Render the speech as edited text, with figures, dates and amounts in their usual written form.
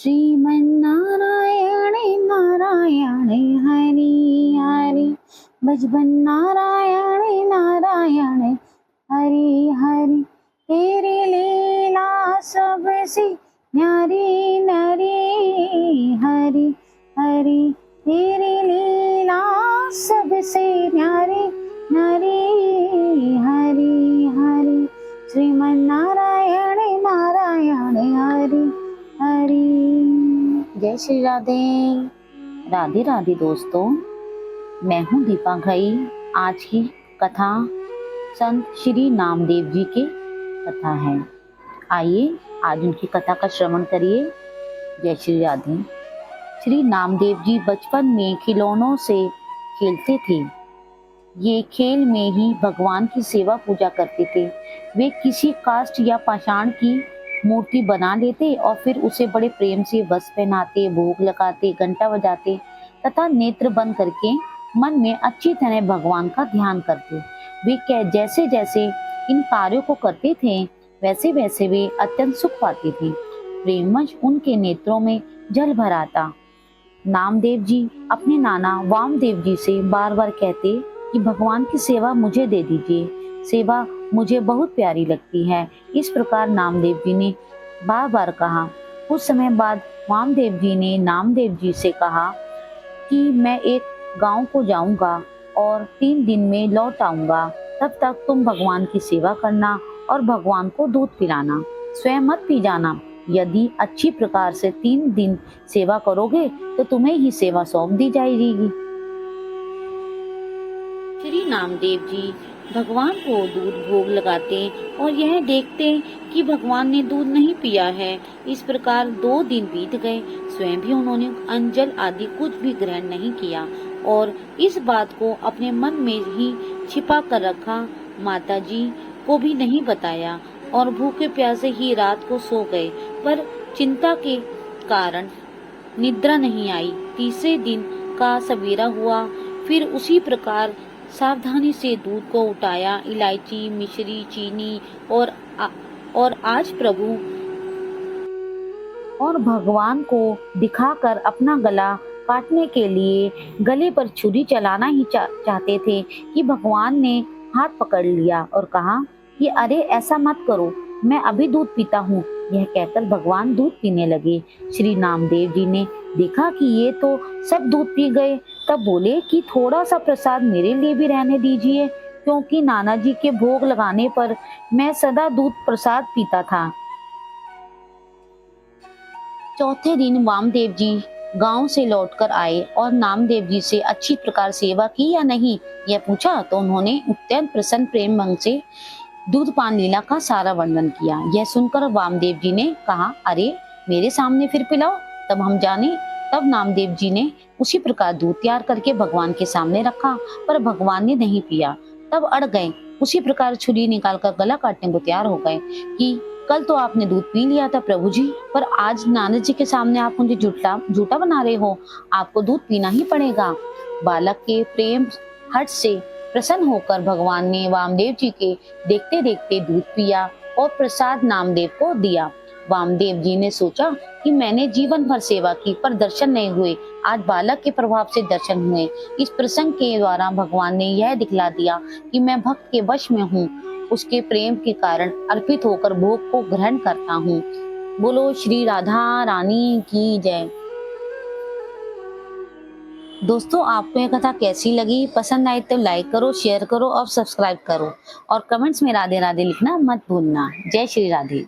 श्रीमन्नारायण नारायण हरि हरि, भजबन नारायण नारायण हरि हरि। तेरी लीला सबसे न्यारी न्यारी हरि हरि, तेरी लीला सबसे न्यारी न्यारी हरि हरि। श्रीमन्नारायण नारायण हरि हरि। जय श्री राधे। राधे राधे दोस्तों, मैं हूँ दीपा घई। आज की कथा संत श्री नामदेव जी की कथा है। आइए आज उनकी कथा का श्रवण करिए। जय श्री राधे। श्री नामदेव जी बचपन में खिलौनों से खेलते थे। ये खेल में ही भगवान की सेवा पूजा करते थे। वे किसी काष्ठ या पाषाण की मूर्ति बना लेते और फिर उसे बड़े प्रेम से वस्त्र पहनाते, भोग लगाते, घंटा बजाते तथा नेत्र बंद करके मन में अच्छी तरह भगवान का ध्यान करते। वे जैसे जैसे इन कार्यों को करते थे वैसे वैसे वे अत्यंत सुख पाते थे। प्रेमवश उनके नेत्रों में जल भर आता। नामदेव जी अपने नाना वामदेव जी से बार बार कहते कि भगवान की सेवा मुझे दे दीजिए, सेवा मुझे बहुत प्यारी लगती है। इस प्रकार नामदेव जी ने बार बार कहा। कुछ समय बाद वामदेव जी ने नामदेव जी से कहा कि मैं एक गांव को जाऊंगा और 3 दिन में लौट आऊंगा। तब तक तुम भगवान की सेवा करना और भगवान को दूध पिलाना, स्वयं मत पी जाना। यदि अच्छी प्रकार से 3 दिन सेवा करोगे तो तुम्हें ही सेवा सौंप दी जाएगी। श्री नामदेव जी भगवान को दूध भोग लगाते और यह देखते कि भगवान ने दूध नहीं पिया है। इस प्रकार 2 दिन बीत गए। स्वयं भी उन्होंने अंजल आदि कुछ भी ग्रहण नहीं किया और इस बात को अपने मन में ही छिपा कर रखा। माता जी को भी नहीं बताया और भूखे प्यासे ही रात को सो गए, पर चिंता के कारण निद्रा नहीं आई। तीसरे दिन का सवेरा हुआ। फिर उसी प्रकार सावधानी से दूध को उठाया, इलायची, मिश्री, चीनी और आज प्रभु और भगवान को दिखाकर अपना गला काटने के लिए गले पर छुरी चलाना ही चाहते थे कि भगवान ने हाथ पकड़ लिया और कहा कि अरे ऐसा मत करो, मैं अभी दूध पीता हूँ। यह कहकर भगवान दूध पीने लगे। श्री नामदेव जी ने देखा कि ये तो सब दूध पी गए। तब बोले कि थोड़ा सा प्रसाद मेरे लिए भी रहने दीजिए, क्योंकि नाना जी के भोग लगाने पर मैं सदा दूध प्रसाद पीता था। चौथे दिन वामदेव जी गांव से लौटकर आए और नामदेव जी से अच्छी प्रकार सेवा की या नहीं यह पूछा, तो उन्होंने अत्यंत प्रसन्न प्रेम भंग से दूध पान लीला का सारा वर्णन किया। यह सुनकर वामदेव जी ने कहा, अरे मेरे सामने फिर पिलाओ, तब हम जाने। तब नामदेव जी ने उसी प्रकार दूध तैयार करके भगवान के सामने रखा, पर भगवान ने नहीं पिया। तब अड़ गए। उसी प्रकार छुरी निकालकर गला काटने को तैयार हो गए कि कल तो आपने दूध पी लिया था प्रभु जी, पर आज नाना जी के सामने आप मुझे झूठा बना रहे हो, आपको दूध पीना ही पड़ेगा। बालक के प्रेम हट से प्रसन्न होकर भगवान ने वामदेव जी के देखते देखते दूध पिया और प्रसाद नामदेव को दिया। वामदेव जी ने सोचा कि मैंने जीवन भर सेवा की पर दर्शन नहीं हुए, आज बालक के प्रभाव से दर्शन हुए। इस प्रसंग के द्वारा भगवान ने यह दिखला दिया कि मैं भक्त के वश में हूँ, उसके प्रेम के कारण अर्पित होकर भोग को ग्रहण करता हूँ। बोलो श्री राधा रानी की जय। दोस्तों, आपको यह कथा कैसी लगी? पसंद आई तो लाइक करो, शेयर करो और सब्सक्राइब करो और कमेंट्स में राधे राधे लिखना मत भूलना। जय श्री राधे।